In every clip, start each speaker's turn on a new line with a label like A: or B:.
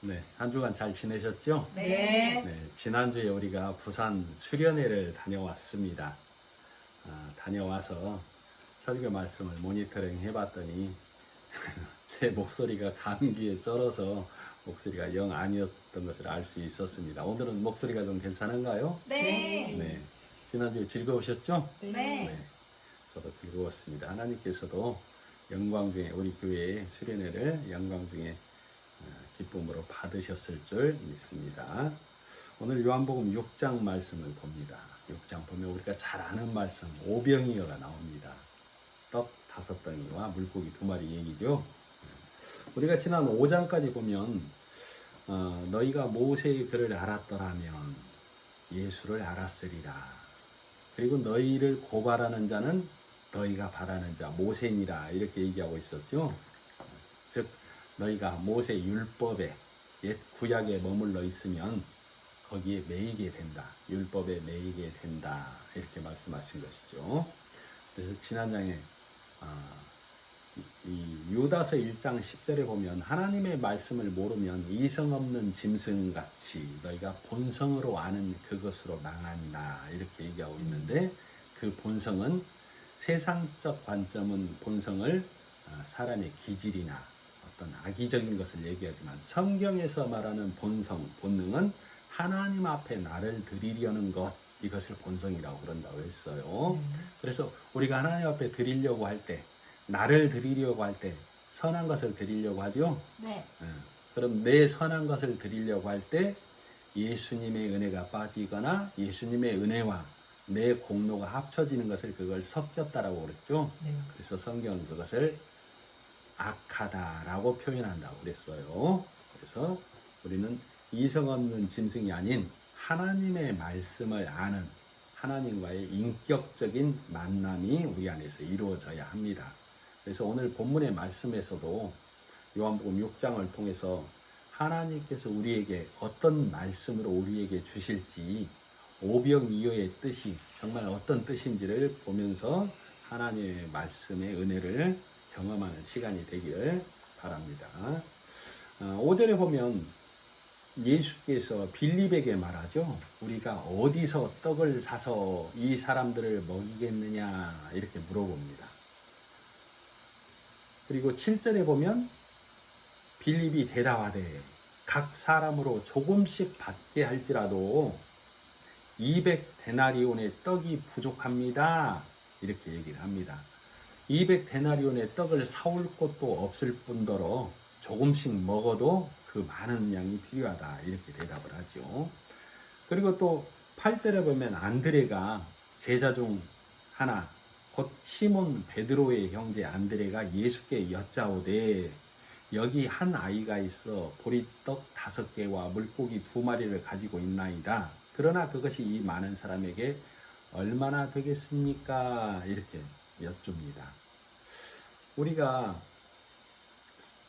A: 네, 한 주간 잘 지내셨죠?
B: 네.
A: 네, 지난주에 우리가 부산 수련회를 다녀왔습니다. 다녀와서 설교 말씀을 모니터링 해봤더니 제 목소리가 감기에 쩔어서 목소리가 영 아니었던 것을 알 수 있었습니다. 오늘은 목소리가 좀 괜찮은가요?
B: 네.
A: 네, 지난주에 즐거우셨죠?
B: 네.
A: 저도 즐거웠습니다. 하나님께서도 영광 중에 우리 교회의 수련회를 영광 중에 기쁨으로 받으셨을 줄 믿습니다. 오늘 요한복음 6장 말씀을 봅니다. 6장 보면 우리가 잘 아는 말씀 오병이어가 나옵니다. 떡 5덩이와 물고기 2마리 얘기죠. 우리가 지난 5장까지 보면 너희가 모세의 글을 알았더라면 예수를 알았으리라. 그리고 너희를 고발하는 자는 너희가 바라는 자 모세니라 이렇게 얘기하고 있었죠. 즉 너희가 모세 율법에 옛 구약에 머물러 있으면 거기에 매이게 된다. 율법에 매이게 된다. 이렇게 말씀하신 것이죠. 그래서 지난 장에 이 유다서 1장 10절에 보면 하나님의 말씀을 모르면 이성 없는 짐승같이 너희가 본성으로 아는 그것으로 망한다. 이렇게 얘기하고 있는데 그 본성은 세상적 관점은 본성을 사람의 기질이나 어떤 악의적인 것을 얘기하지만 성경에서 말하는 본성, 본능은 하나님 앞에 나를 드리려는 것, 이것을 본성이라고 그런다고 했어요. 그래서 우리가 하나님 앞에 드리려고 할 때, 나를 드리려고 할 때 선한 것을 드리려고 하죠.
B: 네.
A: 그럼 내 선한 것을 드리려고 할 때 예수님의 은혜가 빠지거나 예수님의 은혜와 내 공로가 합쳐지는 것을 그걸 섞였다라고 그랬죠.
B: 네.
A: 그래서 성경은 그것을 악하다라고 표현한다고 그랬어요. 그래서 우리는 이성 없는 짐승이 아닌 하나님의 말씀을 아는 하나님과의 인격적인 만남이 우리 안에서 이루어져야 합니다. 그래서 오늘 본문의 말씀에서도 요한복음 6장을 통해서 하나님께서 우리에게 어떤 말씀으로 우리에게 주실지 오병이어의 뜻이 정말 어떤 뜻인지를 보면서 하나님의 말씀의 은혜를 경험하는 시간이 되기를 바랍니다. 5절에 보면 예수께서 빌립에게 말하죠. 우리가 어디서 떡을 사서 이 사람들을 먹이겠느냐 이렇게 물어봅니다. 그리고 7절에 보면 빌립이 대답하되 각 사람으로 조금씩 받게 할지라도 200데나리온의 떡이 부족합니다. 이렇게 얘기를 합니다. 200데나리온의 떡을 사올 곳도 없을 뿐더러 조금씩 먹어도 그 많은 양이 필요하다. 이렇게 대답을 하죠. 그리고 또 8절에 보면 안드레가 제자 중 하나, 곧 시몬 베드로의 형제 안드레가 예수께 여짜오되 여기 한 아이가 있어 보리떡 5개와 물고기 2마리를 가지고 있나이다. 그러나 그것이 이 많은 사람에게 얼마나 되겠습니까? 이렇게 여쭙니다. 우리가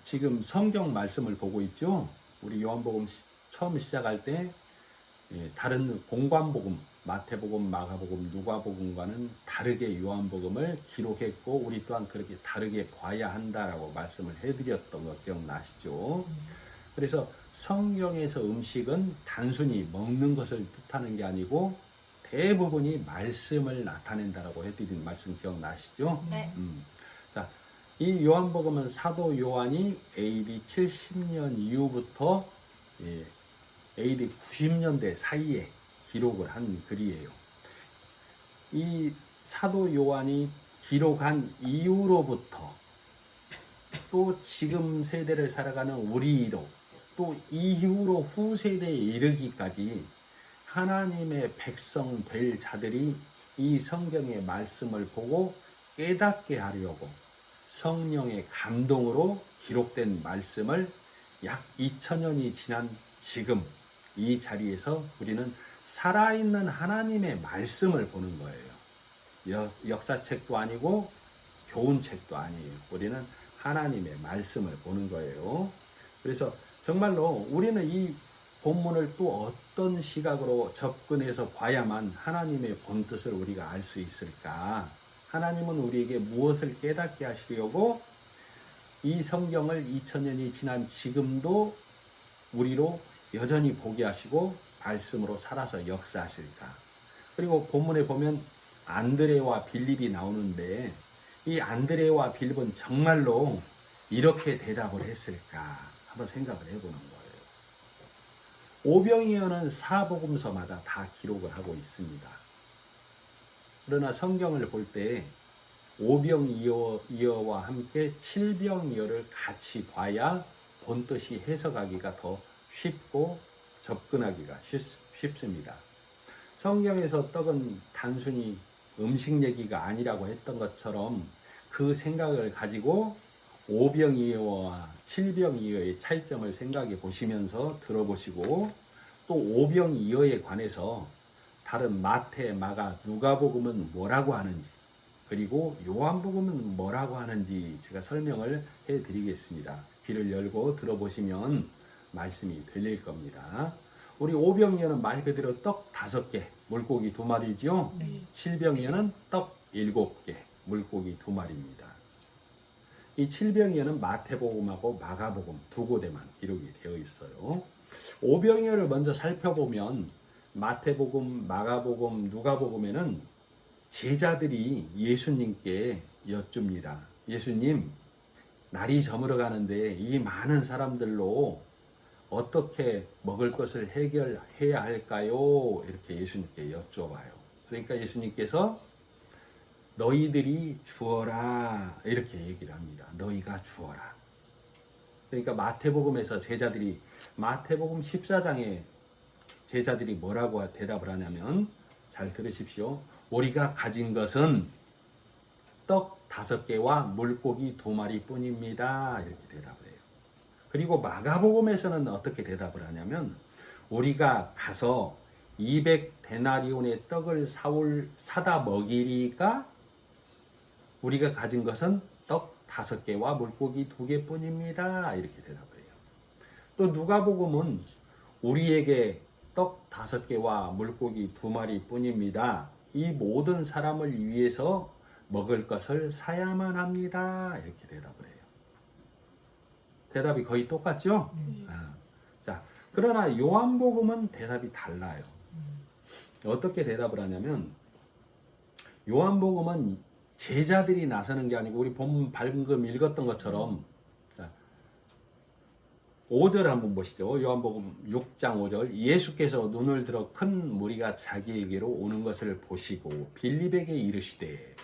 A: 지금 성경 말씀을 보고 있죠. 우리 요한복음 처음 시작할 때 다른 공관복음, 마태복음, 마가복음, 누가복음과는 다르게 요한복음을 기록했고 우리 또한 그렇게 다르게 봐야 한다라고 말씀을 해드렸던 거 기억나시죠? 그래서 성경에서 음식은 단순히 먹는 것을 뜻하는 게 아니고 대부분이 말씀을 나타낸다라고 해드린 말씀 기억나시죠?
B: 네.
A: 자, 이 요한복음은 사도 요한이 AD 70년 이후부터 AD 90년대 사이에 기록을 한 글이에요. 이 사도 요한이 기록한 이후로부터 또 지금 세대를 살아가는 우리로 또 이후로 후세대에 이르기까지 하나님의 백성 될 자들이 이 성경의 말씀을 보고 깨닫게 하려고 성령의 감동으로 기록된 말씀을 약 2000년이 지난 지금 이 자리에서 우리는 살아있는 하나님의 말씀을 보는 거예요. 역사책도 아니고 교훈책도 아니에요. 우리는 하나님의 말씀을 보는 거예요. 그래서 정말로 우리는 이 본문을 또 어떤 시각으로 접근해서 봐야만 하나님의 본뜻을 우리가 알 수 있을까? 하나님은 우리에게 무엇을 깨닫게 하시려고 이 성경을 2000년이 지난 지금도 우리로 여전히 보게 하시고 말씀으로 살아서 역사하실까? 그리고 본문에 보면 안드레와 빌립이 나오는데 이 안드레와 빌립은 정말로 이렇게 대답을 했을까? 한번 생각을 해보는 거예요. 오병이어는 사복음서마다 다 기록을 하고 있습니다. 그러나 성경을 볼 때 오병이어와 함께 칠병이어를 같이 봐야 본뜻이 해석하기가 더 쉽고 접근하기가 쉽습니다. 성경에서 떡은 단순히 음식 얘기가 아니라고 했던 것처럼 그 생각을 가지고 오병이어와 칠병이어의 차이점을 생각해 보시면서 들어보시고 또 오병이어에 관해서 다른 마태, 마가, 누가복음은 뭐라고 하는지 그리고 요한복음은 뭐라고 하는지 제가 설명을 해드리겠습니다. 귀를 열고 들어보시면 말씀이 들릴 겁니다. 우리 오병이어는 말 그대로 떡 5개, 물고기 2마리죠. 칠병이어는 떡 7개, 물고기 2마리입니다. 이 칠병이어는 마태복음하고 마가복음 2곳에만 기록이 되어 있어요. 오병이어를 먼저 살펴보면 마태복음, 마가복음, 누가복음에는 제자들이 예수님께 여쭙니다. 예수님, 날이 저물어 가는데 이 많은 사람들로 어떻게 먹을 것을 해결해야 할까요? 이렇게 예수님께 여쭤봐요. 그러니까 예수님께서 너희들이 주어라 이렇게 얘기를 합니다. 너희가 주어라. 그러니까 마태복음에서 제자들이 마태복음 14장에 제자들이 뭐라고 대답을 하냐면 잘 들으십시오. 우리가 가진 것은 떡 5개와 물고기 2마리 뿐입니다. 이렇게 대답을 해요. 그리고 마가복음에서는 어떻게 대답을 하냐면 우리가 가서 200데나리온의 떡을 사다 먹이리까 우리가 가진 것은 떡 5개와 물고기 2개 뿐입니다. 이렇게 대답을 해요. 또 누가복음은 우리에게 떡 5개와 물고기 2마리 뿐입니다. 이 모든 사람을 위해서 먹을 것을 사야만 합니다. 이렇게 대답을 해요. 대답이 거의 똑같죠? 자, 그러나 요한복음은 대답이 달라요. 어떻게 대답을 하냐면 요한복음은 제자들이 나서는 게 아니고 우리 본문 방금 읽었던 것처럼 5절 한번 보시죠. 요한복음 6장 5절 예수께서 눈을 들어 큰 무리가 자기에게로 오는 것을 보시고 빌립에게 이르시되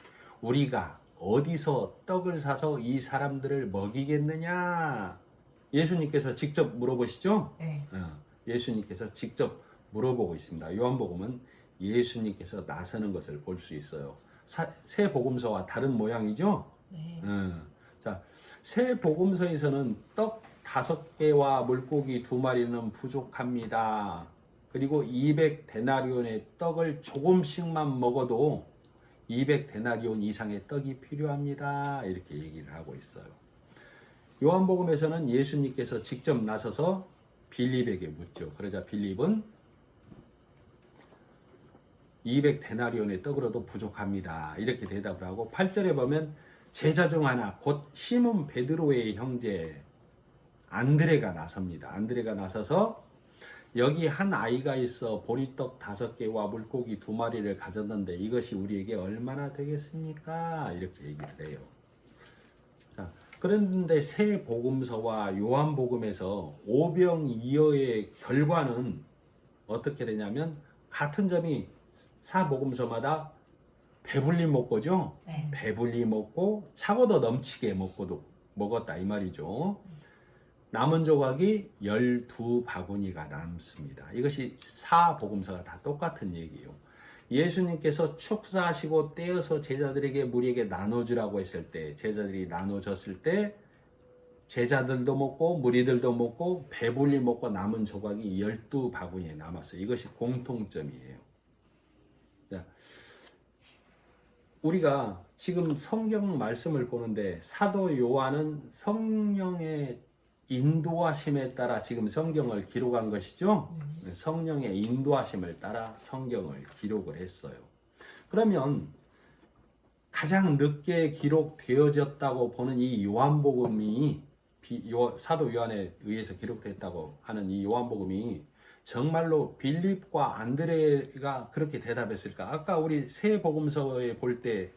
A: 우리가 어디서 떡을 사서 이 사람들을 먹이겠느냐? 예수님께서 직접 물어보시죠?
B: 네.
A: 예수님께서 직접 물어보고 있습니다. 요한복음은 예수님께서 나서는 것을 볼 수 있어요. 새 복음서와 다른 모양이죠?
B: 네.
A: 자, 새 복음서에서는 떡 5개와 물고기 2마리는 부족합니다. 그리고 200데나리온의 떡을 조금씩만 먹어도 200데나리온 이상의 떡이 필요합니다. 이렇게 얘기를 하고 있어요. 요한복음에서는 예수님께서 직접 나서서 빌립에게 묻죠. 그러자 빌립은 200데나리온의 떡으로도 부족합니다. 이렇게 대답을 하고 8절에 보면 제자 중 하나 곧 시몬 베드로의 형제 안드레가 나섭니다. 안드레가 나서서 여기 한 아이가 있어 보리떡 5개와 물고기 2마리를 가졌는데 이것이 우리에게 얼마나 되겠습니까? 이렇게 얘기를 해요. 자, 그런데 새 복음서와 요한복음에서 오병이어의 결과는 어떻게 되냐면 같은 점이 사복음서마다 배불리 먹고죠.
B: 네.
A: 배불리 먹고 차고도 넘치게 먹었다 이 말이죠. 남은 조각이 12바구니가 남습니다. 이것이 사복음서가 다 똑같은 얘기예요. 예수님께서 축사하시고 떼어서 제자들에게 무리에게 나눠주라고 했을 때 제자들이 나눠줬을 때 제자들도 먹고 무리들도 먹고 배불리 먹고 남은 조각이 12바구니에 남았어요. 이것이 공통점이에요. 자, 우리가 지금 성경 말씀을 보는데 사도 요한은 성령의 인도하심에 따라 지금 성경을 기록한 것이죠. 성령의 인도하심을 따라 성경을 기록을 했어요. 그러면 가장 늦게 기록되어졌다고 보는 이 요한복음이 사도 요한에 의해서 기록됐다고 하는 이 요한복음이 정말로 빌립과 안드레가 그렇게 대답했을까? 아까 우리 새 복음서에 볼 때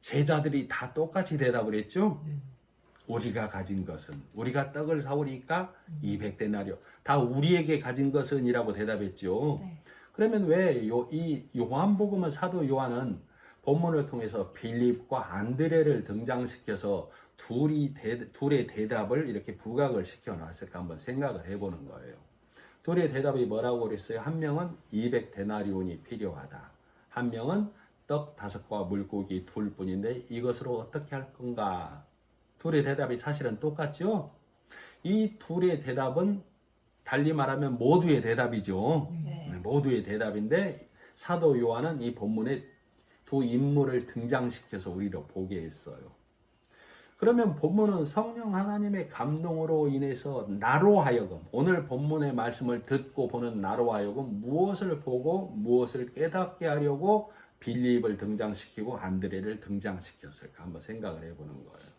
A: 제자들이 다 똑같이 대답을 했죠? 우리가 가진 것은, 우리가 떡을 사오니까 200데나리오. 다 우리에게 가진 것은 이라고 대답했죠.
B: 네.
A: 그러면 왜 이 요한복음은 사도 요한은 본문을 통해서 빌립과 안드레를 등장시켜서 둘의 대답을 이렇게 부각을 시켜놨을까 한번 생각을 해보는 거예요. 둘의 대답이 뭐라고 그랬어요? 한 명은 200데나리온이 필요하다. 한 명은 떡 5과 물고기 2뿐인데 이것으로 어떻게 할 건가? 둘의 대답이 사실은 똑같죠? 이 둘의 대답은 달리 말하면 모두의 대답이죠.
B: 네.
A: 모두의 대답인데 사도 요한은 이 본문에 두 인물을 등장시켜서 우리로 보게 했어요. 그러면 본문은 성령 하나님의 감동으로 인해서 나로 하여금, 오늘 본문의 말씀을 듣고 보는 나로 하여금 무엇을 보고 무엇을 깨닫게 하려고 빌립을 등장시키고 안드레를 등장시켰을까 한번 생각을 해보는 거예요.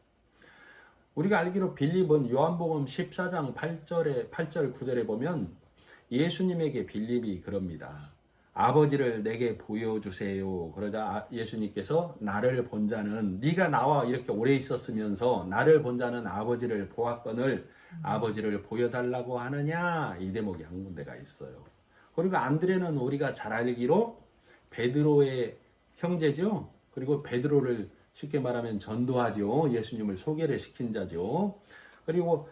A: 우리가 알기로 빌립은 요한복음 14장 8절 9절에 보면 예수님에게 빌립이 그럽니다. 아버지를 내게 보여주세요. 그러자 예수님께서 나를 본 자는, 네가 나와 이렇게 오래 있었으면서 나를 본 자는 아버지를 보았거늘 아버지를 보여달라고 하느냐, 이 대목이 한 군데가 있어요. 그리고 안드레는 우리가 잘 알기로 베드로의 형제죠. 그리고 베드로를 쉽게 말하면 전도하죠. 예수님을 소개를 시킨 자죠. 그리고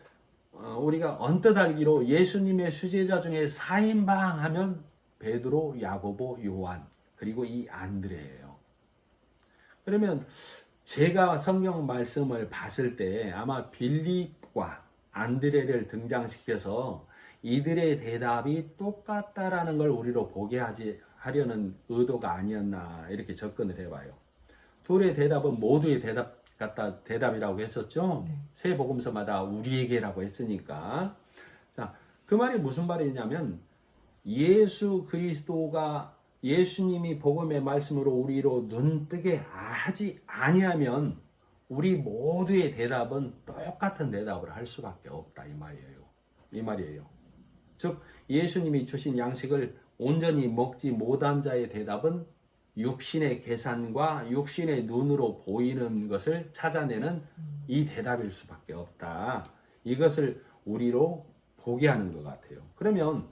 A: 우리가 언뜻 알기로 예수님의 수제자 중에 4인방 하면 베드로, 야고보, 요한, 그리고 이 안드레예요. 그러면 제가 성경 말씀을 봤을 때 아마 빌립과 안드레를 등장시켜서 이들의 대답이 똑같다라는 걸 우리로 보게 하려는 의도가 아니었나 이렇게 접근을 해봐요. 둘의 대답은 모두의 대답이라고 했었죠.
B: 네.
A: 세 복음서마다 우리에게라고 했으니까. 자, 그 말이 무슨 말이냐면 예수 그리스도가 예수님이 복음의 말씀으로 우리로 눈뜨게 하지 아니하면 우리 모두의 대답은 똑같은 대답을 할 수밖에 없다 이 말이에요. 즉 예수님이 주신 양식을 온전히 먹지 못한 자의 대답은 육신의 계산과 육신의 눈으로 보이는 것을 찾아내는 이 대답일 수밖에 없다. 이것을 우리로 보게 하는 것 같아요. 그러면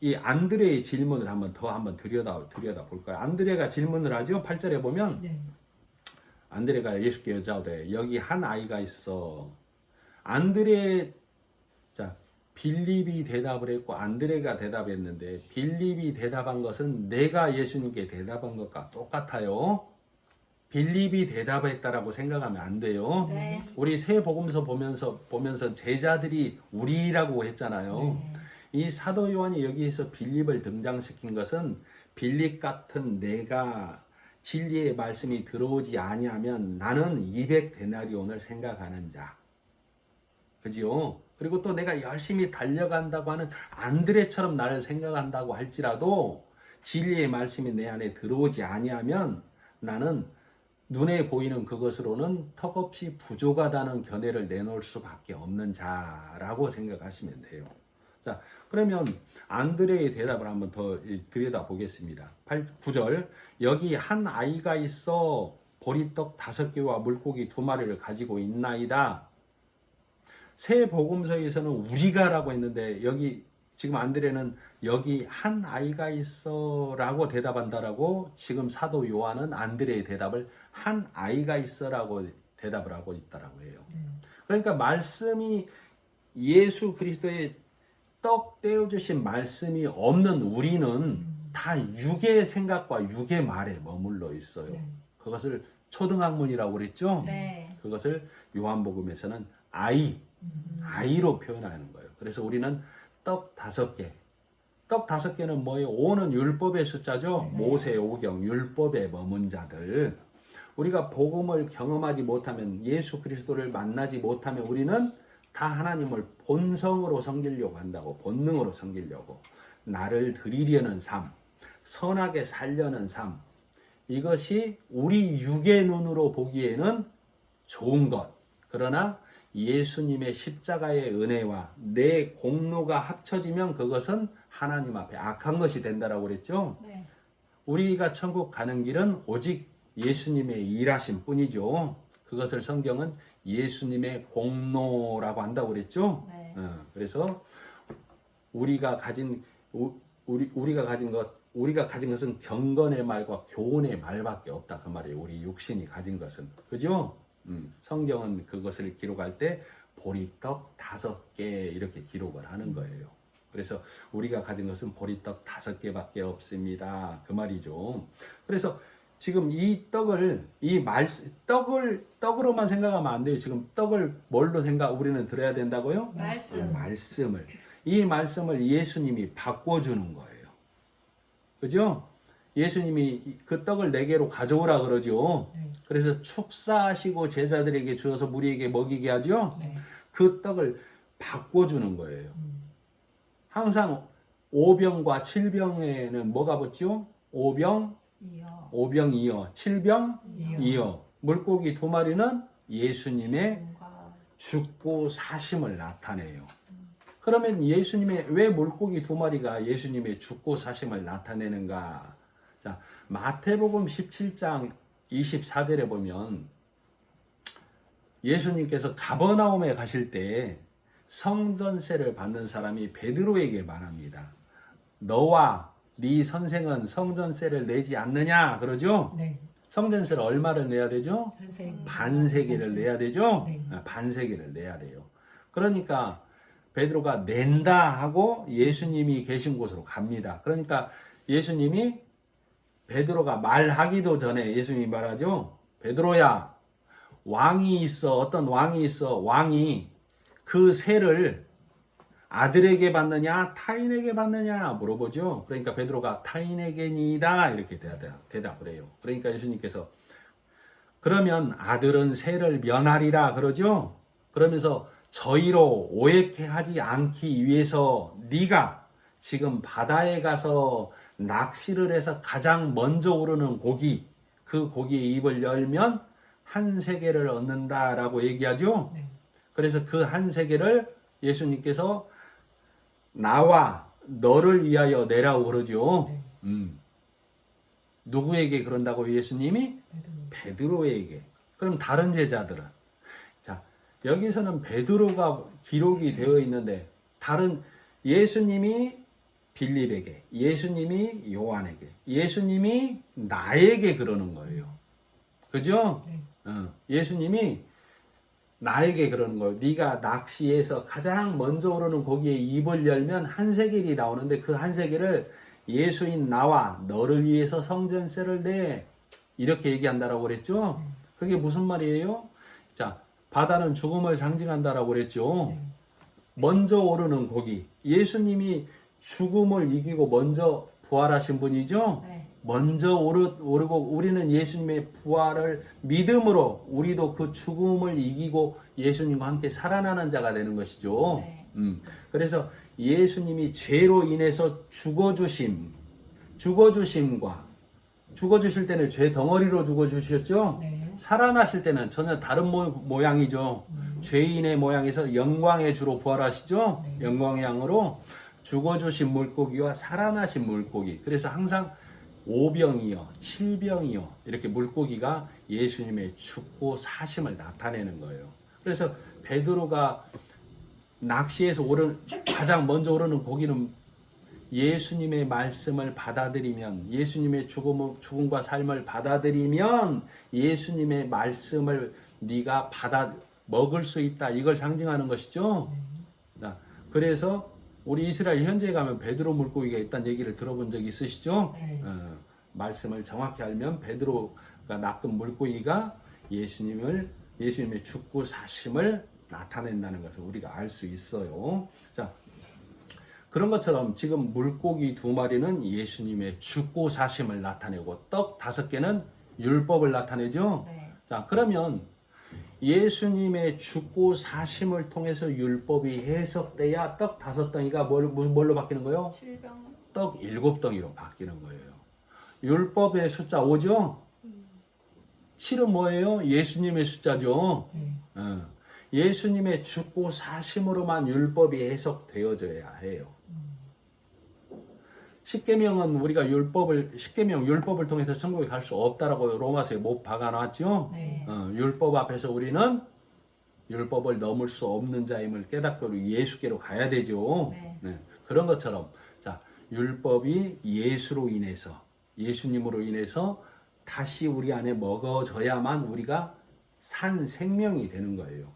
A: 이 안드레의 질문을 한번 들여다 볼까요? 안드레가 질문을 하죠. 8절에 보면
B: 네.
A: 안드레가 예수께 여짜오되 여기 한 아이가 있어. 빌립이 대답을 했고 안드레가 대답했는데 빌립이 대답한 것은 내가 예수님께 대답한 것과 똑같아요. 빌립이 대답했다라고 생각하면 안 돼요.
B: 네.
A: 우리 새 복음서 보면서 제자들이 우리라고 했잖아요.
B: 네.
A: 이 사도 요한이 여기에서 빌립을 등장시킨 것은 빌립 같은 내가 진리의 말씀이 들어오지 아니하면 나는 200데나리온을 생각하는 자. 그죠? 그리고 또 내가 열심히 달려간다고 하는 안드레처럼 나를 생각한다고 할지라도 진리의 말씀이 내 안에 들어오지 아니하면 나는 눈에 보이는 그것으로는 턱없이 부족하다는 견해를 내놓을 수밖에 없는 자라고 생각하시면 돼요. 자, 그러면 안드레의 대답을 한번 더 들여다 보겠습니다. 9절 여기 한 아이가 있어 보리떡 5개와 물고기 2마리를 가지고 있나이다. 새 복음서에서는 우리가라고 했는데 여기 지금 안드레는 여기 한 아이가 있어 라고 대답한다라고 지금 사도 요한은 안드레의 대답을 한 아이가 있어 라고 대답을 하고 있다라고 해요. 그러니까 말씀이 예수 그리스도의 떡 떼어주신 말씀이 없는 우리는 다 육의 생각과 육의 말에 머물러 있어요.
B: 네.
A: 그것을 초등학문이라고 그랬죠?
B: 네.
A: 그것을 요한복음에서는 아이로 표현하는 거예요. 그래서 우리는 떡 5개. 떡 5개는 뭐예요? 5는 율법의 숫자죠.
B: 네.
A: 모세 오경 율법에 머문 자들. 우리가 복음을 경험하지 못하면 예수 그리스도를 만나지 못하면 우리는 다 하나님을 본성으로 섬기려고 한다고. 본능으로 섬기려고. 나를 드리려는 삶. 선하게 살려는 삶. 이것이 우리 육의 눈으로 보기에는 좋은 것. 그러나 예수님의 십자가의 은혜와 내 공로가 합쳐지면 그것은 하나님 앞에 악한 것이 된다라고 그랬죠.
B: 네.
A: 우리가 천국 가는 길은 오직 예수님의 일하심 뿐이죠. 그것을 성경은 예수님의 공로라고 한다고 그랬죠.
B: 네.
A: 그래서 우리가 가진 것은 경건의 말과 교훈의 말밖에 없다 그 말이에요. 우리 육신이 가진 것은, 그죠? 성경은 그것을 기록할 때 보리떡 5개 이렇게 기록을 하는 거예요. 그래서 우리가 가진 것은 보리떡 5개밖에 없습니다 그 말이죠. 그래서 지금 이 떡을 떡으로만 생각하면 안 돼요. 지금 떡을 뭘로 우리는 들어야 된다고요? 말씀을. 이 말씀을 예수님이 바꿔주는 거예요. 그죠? 예수님이 그 떡을 4개로 가져오라 그러죠.
B: 네.
A: 그래서 축사하시고 제자들에게 주어서 무리에게 먹이게 하죠.
B: 네.
A: 그 떡을 바꿔주는 거예요. 항상 5병과 7병에는 뭐가 붙죠? 5병, 2여, 7병, 2여. 물고기 2마리는 예수님의 죽고 사심을 나타내요. 그러면 왜 물고기 2마리가 예수님의 죽고 사심을 나타내는가? 자, 마태복음 17장 24절에 보면 예수님께서 가버나움에 가실 때 성전세를 받는 사람이 베드로에게 말합니다. 너와 네 선생은 성전세를 내지 않느냐? 그러죠?
B: 네.
A: 성전세를 얼마를 내야 되죠? 반세계를 내야 되죠?
B: 네.
A: 반세계를 내야 돼요. 그러니까 베드로가 낸다 하고 예수님이 계신 곳으로 갑니다. 그러니까 예수님이 베드로가 말하기도 전에 예수님이 말하죠. 베드로야, 왕이 있어. 어떤 왕이 있어. 왕이 그 세를 아들에게 받느냐 타인에게 받느냐 물어보죠. 그러니까 베드로가 타인에게니다 이렇게 대답을 해요. 그러니까 예수님께서 그러면 아들은 세를 면하리라 그러죠. 그러면서 저희로 오해케 하지 않기 위해서 네가 지금 바다에 가서 낚시를 해서 가장 먼저 오르는 고기, 그 고기의 입을 열면 한 세계를 얻는다라고 얘기하죠.
B: 네.
A: 그래서 그 한 세계를 예수님께서 나와 너를 위하여 내라고 그러죠.
B: 네.
A: 누구에게 그런다고 예수님이? 베드로에게. 그럼 다른 제자들은? 자, 여기서는 베드로가 기록이 되어 있는데 다른 예수님이 빌립에게, 예수님이 요한에게, 예수님이 나에게 그러는 거예요. 그죠?
B: 네.
A: 예수님이 나에게 그러는 거예요. 네가 낚시해서 가장 먼저 오르는 고기의 입을 열면 한 세겔이 나오는데 그 한 세겔을 예수인 나와 너를 위해서 성전세를 내. 이렇게 얘기한다라고 그랬죠. 그게 무슨 말이에요? 자, 바다는 죽음을 상징한다라고 그랬죠. 먼저 오르는 고기. 예수님이 죽음을 이기고 먼저 부활하신 분이죠.
B: 네.
A: 먼저 오르고 우리는 예수님의 부활을 믿음으로 우리도 그 죽음을 이기고 예수님과 함께 살아나는 자가 되는 것이죠.
B: 네.
A: 그래서 예수님이 죄로 인해서 죽어주심과 죽어주실 때는 죄 덩어리로 죽어주셨죠.
B: 네.
A: 살아나실 때는 전혀 다른 모양이죠. 죄인의 모양에서 영광의 주로 부활하시죠.
B: 네.
A: 영광의 양으로 죽어주신 물고기와 살아나신 물고기. 그래서 항상 5병이요, 7병이요 이렇게 물고기가 예수님의 죽고 사심을 나타내는 거예요. 그래서 베드로가 낚시해서 가장 먼저 오르는 고기는 예수님의 말씀을 받아들이면, 예수님의 죽음과 삶을 받아들이면 예수님의 말씀을 네가 먹을 수 있다. 이걸 상징하는 것이죠. 자, 그래서 우리 이스라엘 현지에 가면 베드로 물고기가 있다는 얘기를 들어본 적 있으시죠?
B: 네.
A: 말씀을 정확히 알면 베드로가 낚은 물고기가 예수님의 죽고 사심을 나타낸다는 것을 우리가 알 수 있어요. 자, 그런 것처럼 지금 물고기 2마리는 예수님의 죽고 사심을 나타내고 떡 5개는 율법을 나타내죠.
B: 네.
A: 자, 그러면 예수님의 죽고 사심을 통해서 율법이 해석돼야 떡 5덩이가 뭘로 바뀌는 거예요?
B: 7병.
A: 떡 7덩이로 바뀌는 거예요. 율법의 숫자 5죠? 7은 뭐예요? 예수님의 숫자죠.
B: 네.
A: 예수님의 죽고 사심으로만 율법이 해석되어져야 해요. 십계명은 우리가 율법을 통해서 천국에 갈 수 없다라고 로마서에 못 박아놨죠.
B: 네.
A: 율법 앞에서 우리는 율법을 넘을 수 없는 자임을 깨닫고 예수께로 가야 되죠.
B: 네.
A: 네. 그런 것처럼 자, 율법이 예수님으로 인해서 다시 우리 안에 먹어져야만 우리가 산 생명이 되는 거예요.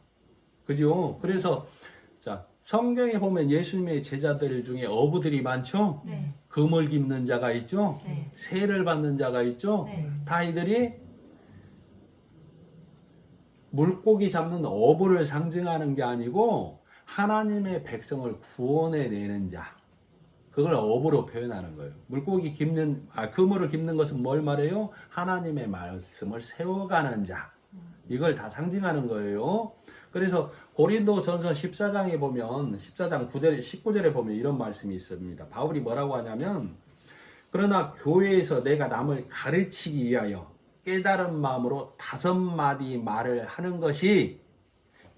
A: 그죠? 그래서 자, 성경에 보면 예수님의 제자들 중에 어부들이 많죠?
B: 네.
A: 금을 깁는 자가 있죠?
B: 네.
A: 세를 받는 자가 있죠?
B: 네.
A: 다 이들이 물고기 잡는 어부를 상징하는 게 아니고 하나님의 백성을 구원해내는 자. 그걸 어부로 표현하는 거예요. 그물을 깁는 것은 뭘 말해요? 하나님의 말씀을 세워가는 자. 이걸 다 상징하는 거예요. 그래서 고린도전서 14장에 보면 14장 19절에 보면 이런 말씀이 있습니다. 바울이 뭐라고 하냐면 그러나 교회에서 내가 남을 가르치기 위하여 깨달은 마음으로 5마디 말을 하는 것이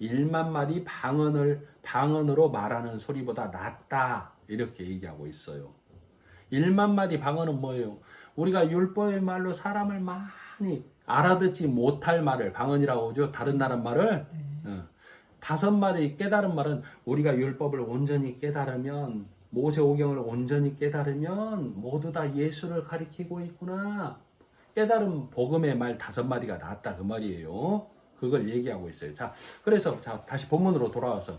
A: 1만 마디 방언으로 말하는 소리보다 낫다. 이렇게 얘기하고 있어요. 1만 마디 방언은 뭐예요? 우리가 율법의 말로 사람을 많이 알아듣지 못할 말을 방언이라고 하죠. 다른 나라 말을. 5마디 깨달은 말은 우리가 율법을 온전히 깨달으면 모세오경을 온전히 깨달으면 모두 다 예수를 가리키고 있구나. 깨달은 복음의 말 5마디가 낫다 그 말이에요. 그걸 얘기하고 있어요. 자, 그래서 다시 본문으로 돌아와서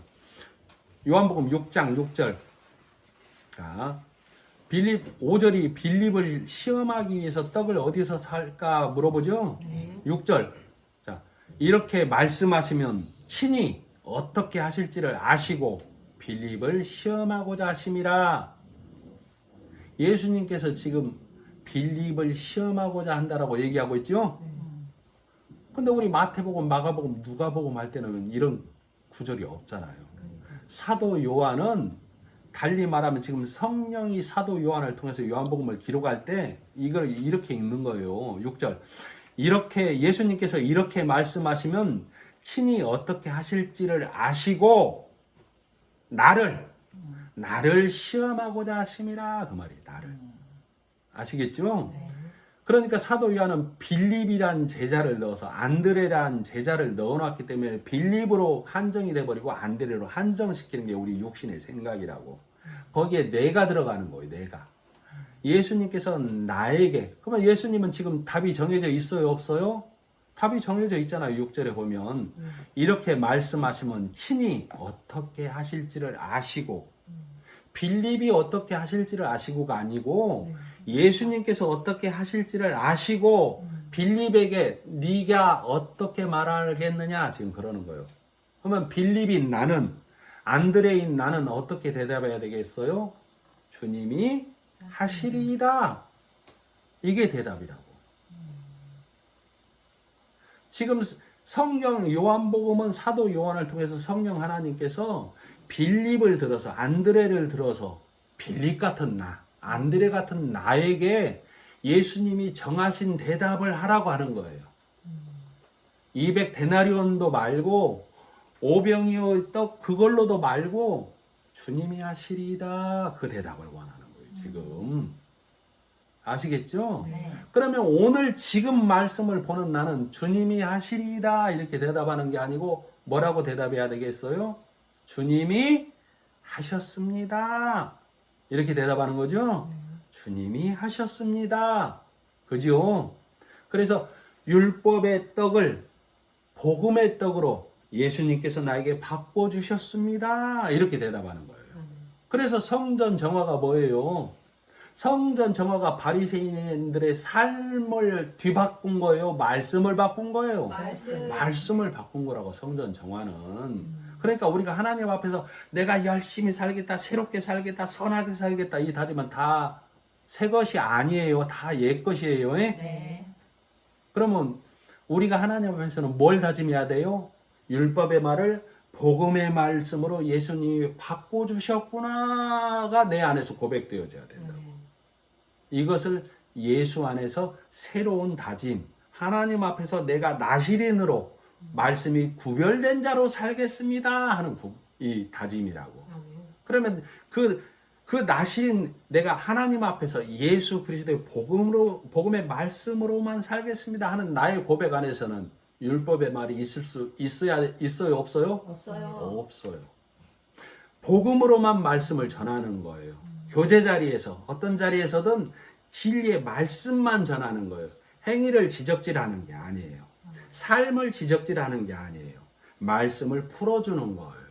A: 요한복음 6장 6절. 자, 5절이 빌립을 시험하기 위해서 떡을 어디서 살까 물어보죠. 6절. 자, 이렇게 말씀하시면 친히 어떻게 하실지를 아시고 빌립을 시험하고자 하심이라. 예수님께서 지금 빌립을 시험하고자 한다라고 얘기하고 있죠. 근데 우리 마태복음, 마가복음, 누가복음 할 때는 이런 구절이 없잖아요. 사도 요한은 달리 말하면 지금 성령이 사도 요한을 통해서 요한복음을 기록할 때 이걸 이렇게 읽는 거예요. 6절. 이렇게 예수님께서 이렇게 말씀하시면 친히 어떻게 하실지를 아시고 나를 시험하고자 하심이라 그 말이에요. 나를. 아시겠죠?
B: 네.
A: 그러니까 사도 요한은 빌립이란 제자를 넣어서 안드레란 제자를 넣어놨기 때문에 빌립으로 한정이 돼버리고 안드레로 한정시키는 게 우리 육신의 생각이라고. 거기에 내가 들어가는 거예요. 내가. 예수님께서 나에게. 그러면 예수님은 지금 답이 정해져 있어요? 없어요? 답이 정해져 있잖아요. 6절에 보면. 이렇게 말씀하시면 친히 어떻게 하실지를 아시고 빌립이 어떻게 하실지를 아시고가 아니고 예수님께서 어떻게 하실지를 아시고 빌립에게 네가 어떻게 말하겠느냐 지금 그러는 거예요. 그러면 빌립인 나는 안드레인 나는 어떻게 대답해야 되겠어요? 주님이 하시리이다. 이게 대답이라고. 지금 성경 요한복음은 사도 요한을 통해서 성령 하나님께서 빌립을 들어서 안드레를 들어서 빌립 같은 나 안드레 같은 나에게 예수님이 정하신 대답을 하라고 하는 거예요. 200데나리온도 말고 5병이의 떡 그걸로도 말고 주님이 하시리이다 그 대답을 원하는 거예요. 지금 아시겠죠?
B: 네.
A: 그러면 오늘 지금 말씀을 보는 나는 주님이 하시리이다 이렇게 대답하는 게 아니고 뭐라고 대답해야 되겠어요? 주님이 하셨습니다. 이렇게 대답하는 거죠. 주님이 하셨습니다. 그죠? 그래서 율법의 떡을 복음의 떡으로 예수님께서 나에게 바꿔주셨습니다. 이렇게 대답하는 거예요. 그래서 성전 정화가 뭐예요? 성전 정화가 바리새인들의 삶을 뒤바꾼 거예요? 말씀을 바꾼 거예요? 말씀을 바꾼 거라고 성전 정화는. 그러니까 우리가 하나님 앞에서 내가 열심히 살겠다, 새롭게 살겠다, 선하게 살겠다 이 다짐은 다 새 것이 아니에요. 다 옛 것이에요.
B: 네.
A: 그러면 우리가 하나님 앞에서는 뭘 다짐해야 돼요? 율법의 말을 복음의 말씀으로 예수님이 바꿔주셨구나가 내 안에서 고백되어져야 된다고. 이것을 예수 안에서 새로운 다짐, 하나님 앞에서 내가 나시린으로 말씀이 구별된 자로 살겠습니다 하는 이 다짐이라고. 그러면 그 나신 내가 하나님 앞에서 예수 그리스도의 복음의 말씀으로만 살겠습니다 하는 나의 고백 안에서는 율법의 말이 있어요, 없어요?
B: 없어요.
A: 없어요. 복음으로만 말씀을 전하는 거예요. 교제 자리에서 어떤 자리에서든 진리의 말씀만 전하는 거예요. 행위를 지적질하는 게 아니에요. 삶을 지적질하는 게 아니에요. 말씀을 풀어주는 거예요.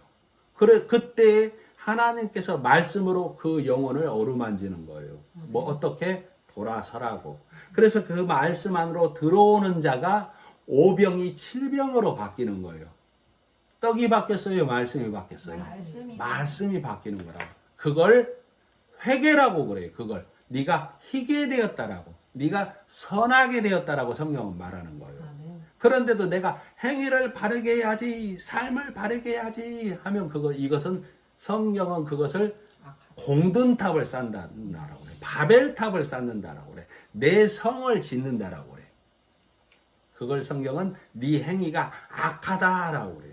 A: 그때 하나님께서 말씀으로 그 영혼을 어루만지는 거예요. 뭐 어떻게? 돌아서라고. 그래서 그 말씀 안으로 들어오는 자가 5병이 7병으로 바뀌는 거예요. 떡이 바뀌었어요? 말씀이 바뀌었어요? 말씀이 바뀌는 거라고. 그걸 회개라고 그래요. 그걸 네가 희게 되었다라고, 네가 선하게 되었다라고 성경은 말하는 거예요. 그런데도 내가 행위를 바르게 해야지, 삶을 바르게 해야지 하면 이것은 성경은 그것을 공든탑을 쌓는다라고 그래. 바벨탑을 쌓는다라고 그래. 내 성을 짓는다라고 그래. 그걸 성경은 네 행위가 악하다라고 그래요.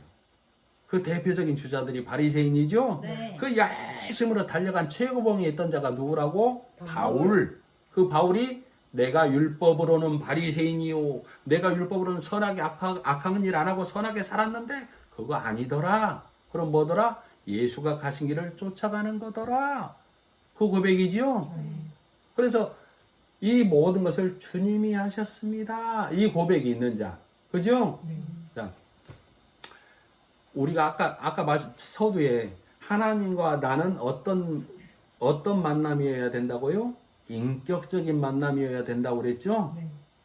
A: 그 대표적인 주자들이 바리새인이죠.
B: 네.
A: 그 열심으로 달려간 최고봉에 있던 자가 누구라고? 바울. 그 바울이 내가 율법으로는 바리새인이요, 내가 율법으로는 선하게 악한 일 안 하고 선하게 살았는데 그거 아니더라. 그럼 뭐더라? 예수가 가신 길을 쫓아가는 거더라. 그 고백이지요. 그래서 이 모든 것을 주님이 하셨습니다. 이 고백이 있는 자, 그죠? 자, 우리가 아까 서두에 하나님과 나는 어떤 만남이어야 된다고요? 인격적인 만남이어야 된다고 그랬죠?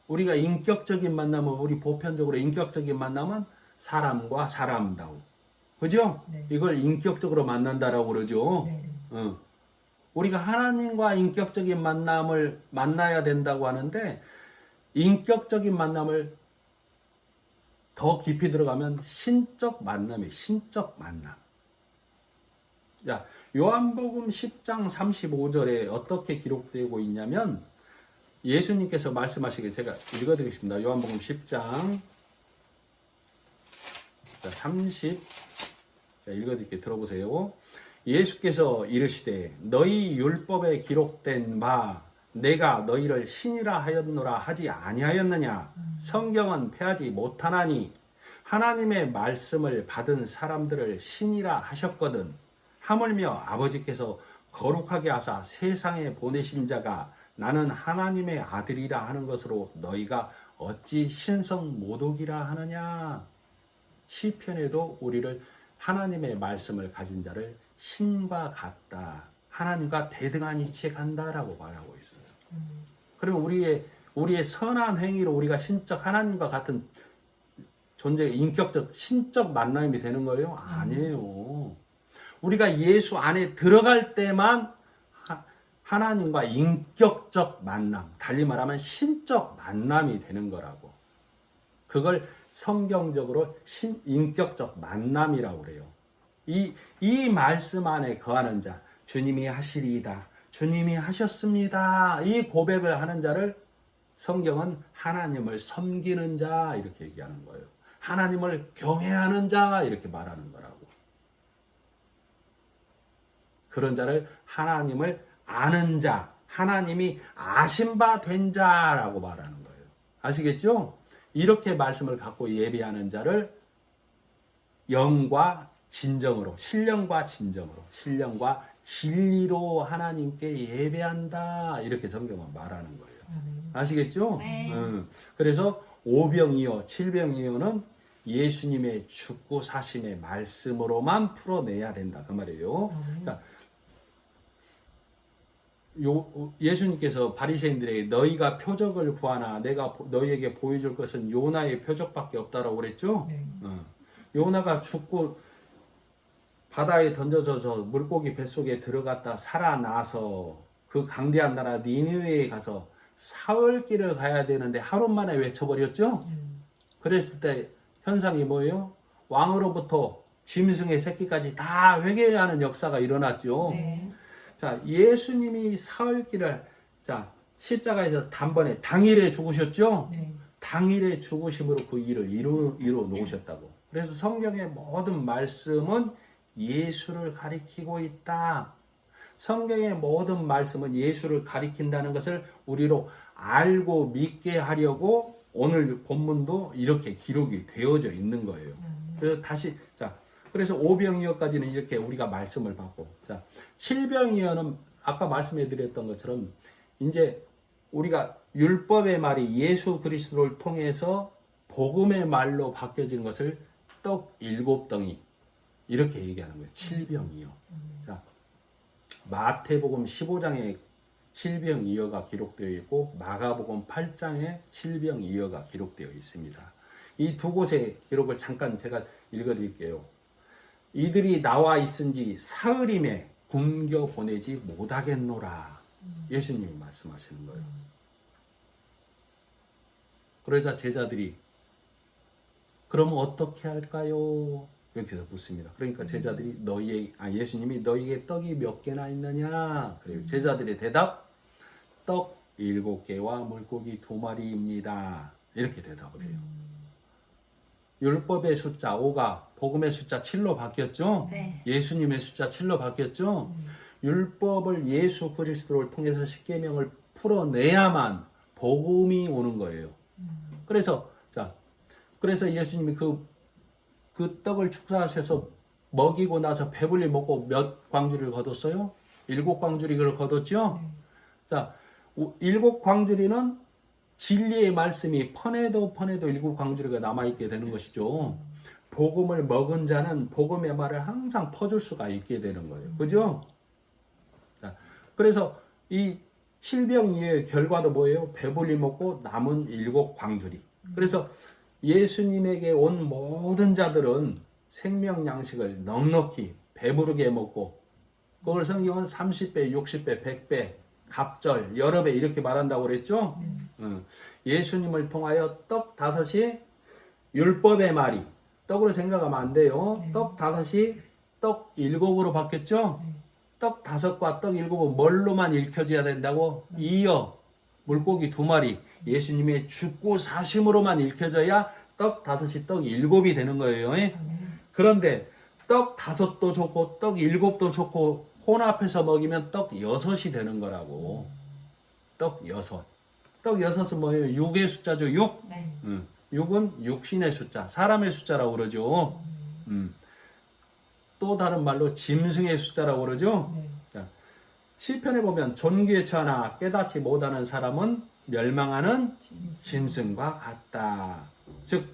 A: 우리가 인격적인 만남은, 우리 보편적으로 인격적인 만남은 사람과 사람다우, 그죠? 이걸 인격적으로 만난다라고 그러죠. 우리가 하나님과 인격적인 만남을 만나야 된다고 하는데, 인격적인 만남을 더 깊이 들어가면 신적 만남이에요. 신적 만남. 자, 요한복음 10장 35절에 어떻게 기록되고 있냐면, 예수님께서 말씀하시길 제가 읽어드리겠습니다. 요한복음 10장 30, 자, 읽어드릴게요. 들어보세요. 예수께서 이르시되 너희 율법에 기록된 바 내가 너희를 신이라 하였노라 하지 아니하였느냐. 성경은 패하지 못하나니 하나님의 말씀을 받은 사람들을 신이라 하셨거든. 하물며 아버지께서 거룩하게 하사 세상에 보내신 자가 나는 하나님의 아들이라 하는 것으로 너희가 어찌 신성 모독이라 하느냐. 시편에도 우리를 하나님의 말씀을 가진 자를 신과 같다, 하나님과 대등한 이치에 간다라고 말하고 있어요. 그러면 우리의 선한 행위로 우리가 신적 하나님과 같은 존재, 인격적 신적 만남이 되는 거예요? 아니에요. 우리가 예수 안에 들어갈 때만 하나님과 인격적 만남, 달리 말하면 신적 만남이 되는 거라고. 그걸 성경적으로 인격적 만남이라고 그래요. 이 말씀 안에 거하는 자, 주님이 하시리이다, 주님이 하셨습니다, 이 고백을 하는 자를 성경은 하나님을 섬기는 자 이렇게 얘기하는 거예요. 하나님을 경외하는 자 이렇게 말하는 거라고. 그런 자를 하나님을 아는 자, 하나님이 아신 바 된 자라고 말하는 거예요. 아시겠죠? 이렇게 말씀을 갖고 예배하는 자를 영과 진정으로, 신령과 진정으로, 신령과 진리로 하나님께 예배한다, 이렇게 성경은 말하는 거예요. 아시겠죠?
B: 네.
A: 그래서 5병이요 7병이요는 예수님의 죽고 사심의 말씀으로만 풀어내야 된다, 그 말이에요. 자, 예수님께서 바리새인들에게 너희가 표적을 구하나 내가 너희에게 보여줄 것은 요나의 표적밖에 없다라고 그랬죠? 요나가 죽고 바다에 던져져서 물고기 뱃속에 들어갔다 살아나서 그 강대한 나라 니느웨에 가서 사흘길을 가야 되는데 하루 만에 외쳐버렸죠? 그랬을 때 현상이 뭐예요? 왕으로부터 짐승의 새끼까지 다 회개하는 역사가 일어났죠. 자, 예수님이 사흘길을, 자, 십자가에서 단번에 당일에 죽으셨죠? 당일의 죽으심으로 그 일을 이루어 놓으셨다고. 그래서 성경의 모든 말씀은 예수를 가리키고 있다. 성경의 모든 말씀은 예수를 가리킨다는 것을 우리로 알고 믿게 하려고 오늘 본문도 이렇게 기록이 되어져 있는 거예요. 그래서 다시, 자, 그래서 오병이어까지는 이렇게 우리가 말씀을 받고, 자, 칠병이어는 아까 말씀해 드렸던 것처럼 이제 우리가 율법의 말이 예수 그리스도를 통해서 복음의 말로 바뀌어진 것을 떡 7덩이 이렇게 얘기하는 거예요. 칠병이어. 자, 마태복음 15장에 칠병이어가 기록되어 있고 마가복음 8장에 칠병이어가 기록되어 있습니다. 이 두 곳의 기록을 잠깐 제가 읽어드릴게요. 이들이 나와 있은지 사흘임에 굶겨 보내지 못하겠노라. 예수님이 말씀하시는 거예요. 그러자 제자들이 그러면 어떻게 할까요? 여기서 묻습니다. 그러니까 제자들이 예수님이 너희에게 떡이 몇 개나 있느냐? 그래요. 제자들의 대답, 떡 7개와 물고기 2마리입니다. 이렇게 대답을 해요. 율법의 숫자 5가 복음의 숫자 7로 바뀌었죠?
B: 네.
A: 예수님의 숫자 7로 바뀌었죠? 율법을 예수 그리스도를 통해서 십계명을 풀어내야만 복음이 오는 거예요. 그래서 예수님이 그 떡을 축사하셔서 먹이고 나서 배불리 먹고 몇 광주리를 거뒀어요? 7광주리를 거뒀죠? 자, 7광주리는 진리의 말씀이 퍼내도 7광주리가 남아있게 되는 것이죠. 복음을 먹은 자는 복음의 말을 항상 퍼줄 수가 있게 되는 거예요. 그죠? 자, 그래서 이 칠병이의 결과도 뭐예요? 배불리 먹고 남은 7광주리. 그래서 예수님에게 온 모든 자들은 생명 양식을 넉넉히 배부르게 먹고, 그걸 성경은 30배, 60배, 100배, 갑절, 여러 배 이렇게 말한다고 그랬죠? 예수님을 통하여 떡 5이 율법의 말이 떡으로 생각하면 안 돼요. 떡 5이 떡 7으로 바뀌었죠? 떡 5과 떡 7은 뭘로만 읽혀져야 된다고? 이어 물고기 2마리 예수님의 죽고 사심으로만 읽혀져야 떡 5이 떡 7이 되는 거예요. 그런데 떡 5도 좋고 떡 7도 좋고 혼합해서 먹이면 떡 6이 되는 거라고. 떡 6. 떡 6은 뭐예요? 6의 숫자죠. 6.
B: 네.
A: 6은 육신의 숫자, 사람의 숫자라고 그러죠. 또 다른 말로 짐승의 숫자라고 그러죠. 자, 시편에 보면 존귀에 처하나 깨닫지 못하는 사람은 멸망하는 짐승과 같다. 즉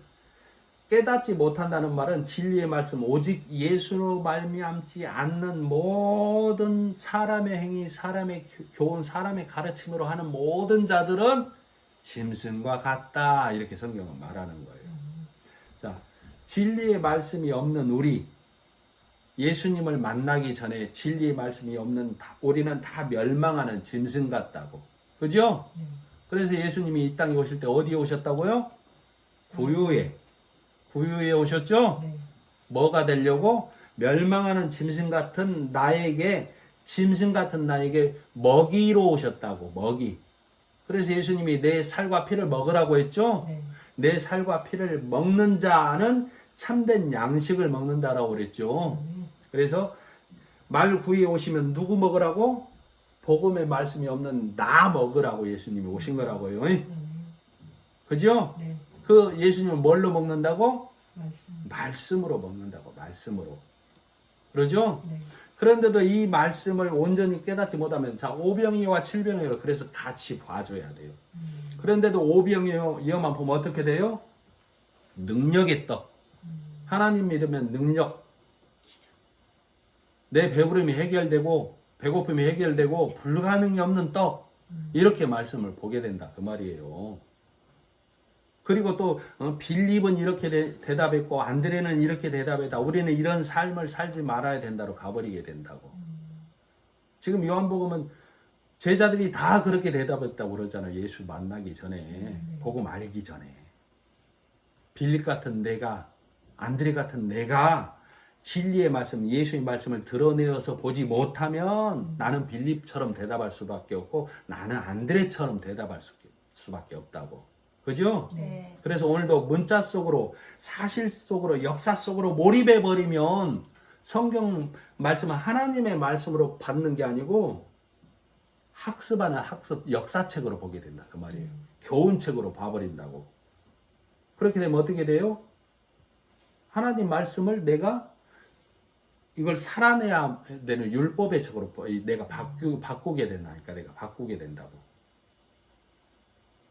A: 깨닫지 못한다는 말은 진리의 말씀 오직 예수로 말미암지 않는 모든 사람의 행위, 사람의 교훈, 사람의 가르침으로 하는 모든 자들은 짐승과 같다. 이렇게 성경은 말하는 거예요. 자, 진리의 말씀이 없는 우리, 예수님을 만나기 전에 진리의 말씀이 없는 우리는 다 멸망하는 짐승 같다고. 그죠? 그래서 예수님이 이 땅에 오실 때 어디에 오셨다고요? 구유에 오셨죠? 뭐가 되려고? 멸망하는 짐승 같은 나에게 먹이로 오셨다고. 먹이. 그래서 예수님이 내 살과 피를 먹으라고 했죠? 내 살과 피를 먹는 자는 참된 양식을 먹는다라고 그랬죠. 그래서 말 구이에 오시면 누구 먹으라고? 복음의 말씀이 없는 나 먹으라고 예수님이 오신 거라고요. 그죠? 그 예수님은 뭘로 먹는다고? 말씀으로 먹는다고. 말씀으로. 그러죠? 그런데도 이 말씀을 온전히 깨닫지 못하면, 자, 오병이어와 칠병이어를 그래서 같이 봐줘야 돼요. 그런데도 오병이어만 보면 어떻게 돼요? 능력의 떡. 하나님 믿으면 능력. 내 배부름이 해결되고 배고픔이 해결되고 불가능이 없는 떡. 이렇게 말씀을 보게 된다. 그 말이에요. 그리고 또 빌립은 이렇게 대답했고 안드레는 이렇게 대답했다. 우리는 이런 삶을 살지 말아야 된다로 가버리게 된다고. 지금 요한복음은 제자들이 다 그렇게 대답했다고 그러잖아요. 예수 만나기 전에, 복음 알기 전에. 빌립 같은 내가, 안드레 같은 내가 진리의 말씀, 예수의 말씀을 드러내어서 보지 못하면 나는 빌립처럼 대답할 수밖에 없고 나는 안드레처럼 대답할 수밖에 없다고. 그죠?
B: 네.
A: 그래서 오늘도 문자 속으로, 사실 속으로, 역사 속으로 몰입해 버리면 성경 말씀은 하나님의 말씀으로 받는 게 아니고 학습하는 학습 역사책으로 보게 된다 그 말이에요. 교훈책으로 봐버린다고. 그렇게 되면 어떻게 돼요? 하나님 말씀을 내가 이걸 살아내야 되는 율법의 책으로 내가 바꾸게 된다니까. 내가 바꾸게 된다고.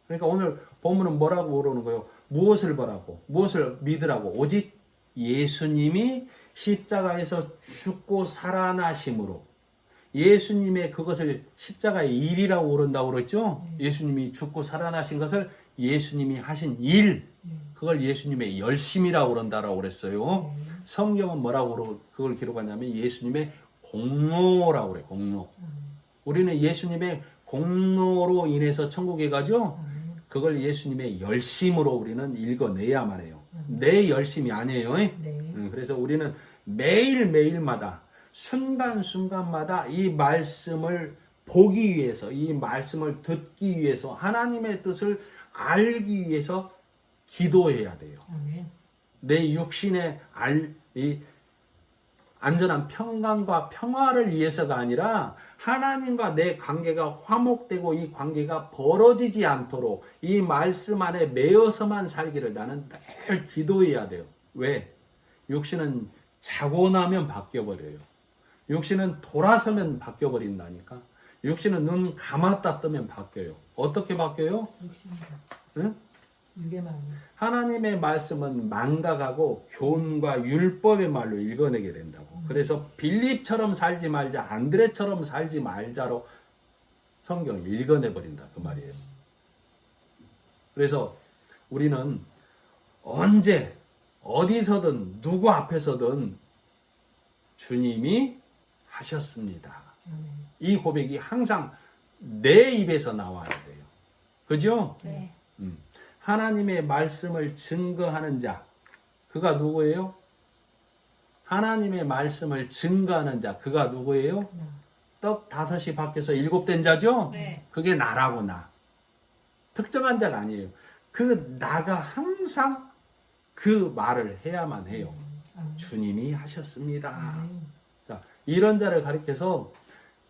A: 그러니까 오늘 본문은 뭐라고 그러는 거예요? 무엇을 보라고? 무엇을 믿으라고? 오직 예수님이 십자가에서 죽고 살아나심으로, 예수님의 그것을 십자가의 일이라고 그런다고 그랬죠? 예수님이 죽고 살아나신 것을 예수님이 하신 일, 그걸 예수님의 열심이라고 그런다라고 그랬어요. 성경은 뭐라고 그걸 기록하냐면 예수님의 공로라고 그래요. 공로. 우리는 예수님의 공로로 인해서 천국에 가죠? 그걸 예수님의 열심으로 우리는 읽어내야만 해요. 내 열심이 아니에요. 그래서 우리는 매일매일마다 순간순간마다 이 말씀을 보기 위해서, 이 말씀을 듣기 위해서, 하나님의 뜻을 알기 위해서 기도해야 돼요. 내 육신의 이 안전한 평강과 평화를 위해서가 아니라 하나님과 내 관계가 화목되고 이 관계가 벌어지지 않도록 이 말씀 안에 매여서만 살기를 나는 늘 기도해야 돼요. 왜? 육신은 자고 나면 바뀌어버려요. 육신은 돌아서면 바뀌어버린다니까. 육신은 눈 감았다 뜨면 바뀌어요. 어떻게 바뀌어요? 응? 하나님의 말씀은 망각하고 교훈과 율법의 말로 읽어내게 된다고. 그래서 빌립처럼 살지 말자, 안드레처럼 살지 말자로 성경을 읽어내버린다 그 말이에요. 그래서 우리는 언제 어디서든 누구 앞에서든 주님이 하셨습니다. 이 고백이 항상 내 입에서 나와야 돼요. 그죠?
B: 네.
A: 하나님의 말씀을 증거하는 자, 그가 누구예요? 하나님의 말씀을 증거하는 자, 그가 누구예요? 떡 5이 밖에서 7된 자죠?
B: 네.
A: 그게 나라고 나. 특정한 자가 아니에요. 그 나가 항상 그 말을 해야만 해요. 주님이 하셨습니다. 자, 이런 자를 가리켜서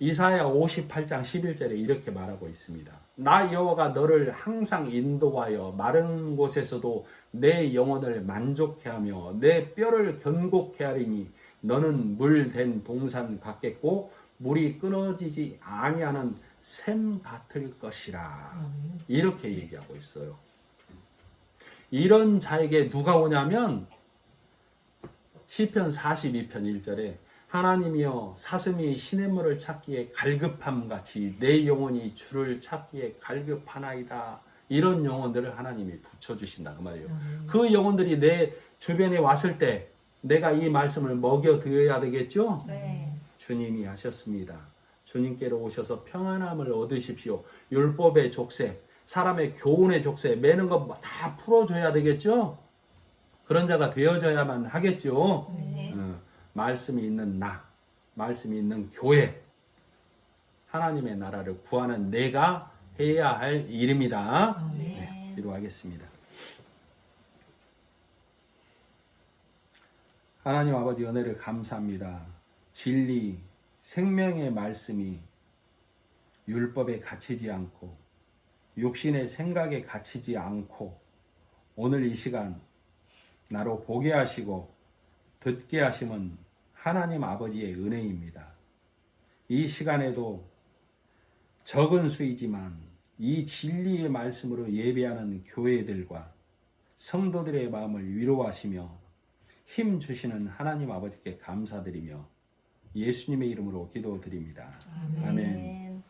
A: 이사야 58장 11절에 이렇게 말하고 있습니다. 나 여호와가 너를 항상 인도하여 마른 곳에서도 내 영혼을 만족해 하며 내 뼈를 견고케 하리니 너는 물된 동산 같겠고 물이 끊어지지 아니하는 샘 같을 것이라. 이렇게 얘기하고 있어요. 이런 자에게 누가 오냐면 시편 42편 1절에 하나님이여 사슴이 시냇물을 찾기에 갈급함같이 내 영혼이 주를 찾기에 갈급하나이다. 이런 영혼들을 하나님이 붙여주신다 그 말이에요. 그 영혼들이 내 주변에 왔을 때 내가 이 말씀을 먹여드려야 되겠죠?
B: 네.
A: 주님이 하셨습니다. 주님께로 오셔서 평안함을 얻으십시오. 율법의 족쇄, 사람의 교훈의 족쇄, 매는 거 다 풀어줘야 되겠죠? 그런 자가 되어져야만 하겠죠?
B: 네.
A: 말씀이 있는 나, 말씀이 있는 교회, 하나님의 나라를 구하는 내가 해야 할 일입니다. 네, 기도하겠습니다. 하나님 아버지 은혜를 감사합니다. 진리, 생명의 말씀이 율법에 갇히지 않고 육신의 생각에 갇히지 않고 오늘 이 시간 나로 보게 하시고 듣게 하심은 하나님 아버지의 은혜입니다. 이 시간에도 적은 수이지만 이 진리의 말씀으로 예배하는 교회들과 성도들의 마음을 위로하시며 힘 주시는 하나님 아버지께 감사드리며 예수님의 이름으로 기도드립니다. 아멘.